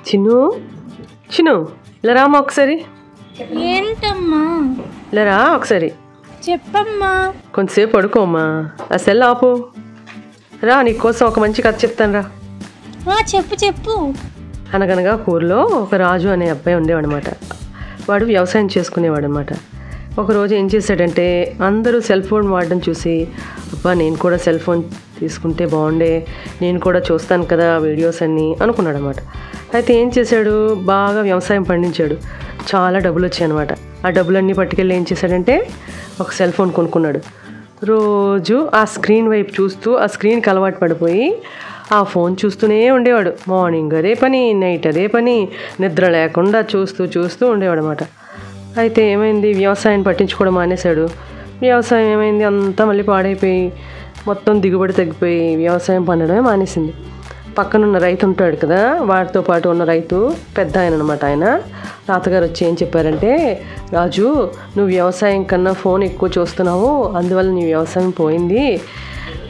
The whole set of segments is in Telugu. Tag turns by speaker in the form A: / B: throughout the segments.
A: చిన్ను చిన్ను ఇలా రామ్మా ఒకసారి.
B: ఏంటమ్మా?
A: ఇలా రా ఒకసారి.
B: చెప్పమ్మా.
A: కొంతసేపు పడుకోమ్మా. ఆ సెల్ ఆపు. రా నీకోసం ఒక మంచి కథ చెప్తాను రా.
B: చెప్పు చెప్పు.
A: అనగనగా ఊర్లో ఒక రాజు అనే అబ్బాయి ఉండేవాడు అనమాట. వాడు వ్యవసాయం చేసుకునేవాడు అనమాట. ఒకరోజు ఏం చేశాడంటే అందరూ సెల్ ఫోన్ వాడడం చూసి అబ్బా నేను కూడా సెల్ ఫోన్ తీసుకుంటే బాగుండే, నేను కూడా చూస్తాను కదా వీడియోస్ అన్నీ అనుకున్నాడు అనమాట. అయితే ఏం చేశాడు, బాగా వ్యవసాయం పండించాడు. చాలా డబ్బులు వచ్చాయన్నమాట. ఆ డబ్బులన్నీ పట్టుకెళ్ళి ఏం చేశాడంటే ఒక సెల్ ఫోన్ కొనుక్కున్నాడు. రోజు ఆ స్క్రీన్ వైపు చూస్తూ ఆ స్క్రీన్కి అలవాటు పడిపోయి ఆ ఫోన్ చూస్తూనే ఉండేవాడు. మార్నింగ్ అదే పని, నైట్ అదే పని, నిద్ర లేకుండా చూస్తూ ఉండేవాడు అనమాట. అయితే ఏమైంది, వ్యవసాయం పట్టించుకోవడం మానేశాడు. వ్యవసాయం ఏమైంది, అంతా మళ్ళీ పాడైపోయి మొత్తం దిగుబడి తగ్గిపోయి వ్యవసాయం పండడమే మానేసింది. పక్కనున్న రైతు ఉంటాడు కదా, వాటితో పాటు ఉన్న రైతు పెద్ద ఆయన అనమాట. ఆయన తాతగారు వచ్చి ఏం చెప్పారంటే, రాజు నువ్వు వ్యవసాయం కన్నా ఫోన్ ఎక్కువ చూస్తున్నావు, అందువల్ల నీ వ్యవసాయం పోయింది.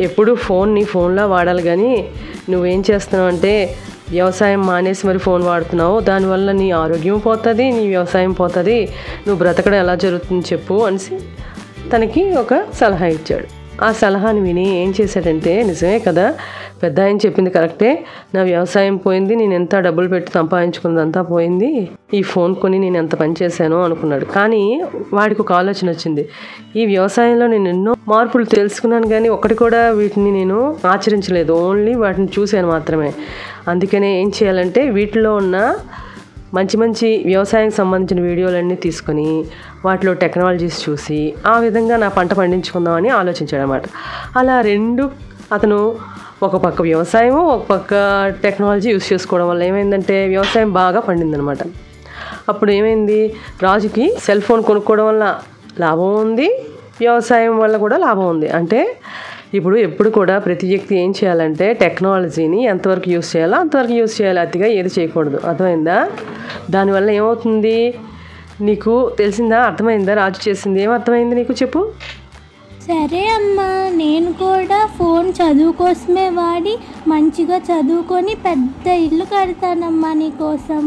A: ఎప్పుడు ఫోన్ని ఫోన్లా వాడాలి, కానీ నువ్వేం చేస్తున్నావు అంటే వ్యవసాయం మానేసి మరి ఫోన్ వాడుతున్నావు, దానివల్ల నీ ఆరోగ్యం పోతుంది, నీ వ్యవసాయం పోతుంది, నువ్వు బ్రతకడం ఎలా జరుగుతుంది చెప్పు అనేసి తనకి ఒక సలహా ఇచ్చాడు. ఆ సలహాని విని ఏం చేశాడంటే, నిజమే కదా పెద్ద ఆయన చెప్పింది కరెక్టే, నా వ్యవసాయం పోయింది, నేను ఎంత డబ్బులు పెట్టి సంపాదించుకున్నదంతా పోయింది, ఈ ఫోన్ కొని నేను ఎంత పని చేశానో అనుకున్నాడు. కానీ వాడికి ఒక ఆలోచన వచ్చింది, ఈ వ్యవసాయంలో నేను ఎన్నో మార్పులు తెలుసుకున్నాను కానీ ఒకటి కూడా వీటిని నేను ఆచరించలేదు, ఓన్లీ వాటిని చూశాను మాత్రమే. అందుకనే ఏం చేయాలంటే వీటిలో ఉన్న మంచి మంచి వ్యవసాయానికి సంబంధించిన వీడియోలన్నీ తీసుకొని వాటిలో టెక్నాలజీస్ చూసి ఆ విధంగా నా పంట పండించుకుందామని ఆలోచించాడు అనమాట. అలా రెండు అతను ఒక పక్క వ్యవసాయము ఒక పక్క టెక్నాలజీ యూస్ చేసుకోవడం వల్ల ఏమైందంటే వ్యవసాయం బాగా పండిందనమాట. అప్పుడు ఏమైంది, రాజుకి సెల్ ఫోన్ కొనుక్కోవడం వల్ల లాభం ఉంది, వ్యవసాయం వల్ల కూడా లాభం ఉంది. అంటే ఇప్పుడు ఎప్పుడు కూడా ప్రతి వ్యక్తి ఏం చేయాలంటే టెక్నాలజీని ఎంతవరకు యూస్ చేయాలో అంతవరకు యూస్ చేయాలి, అతిగా ఏది చేయకూడదు. అర్థమైందా? దానివల్ల ఏమవుతుంది నీకు తెలిసిందా, అర్థమైందా? రాజు చేసింది ఏం అర్థమైంది నీకు చెప్పు.
B: సరే అమ్మా, నేను కూడా ఫోన్ చదువు కోసమే వాడి మంచిగా చదువుకొని పెద్ద ఇల్లు కడతానమ్మా నీకోసం.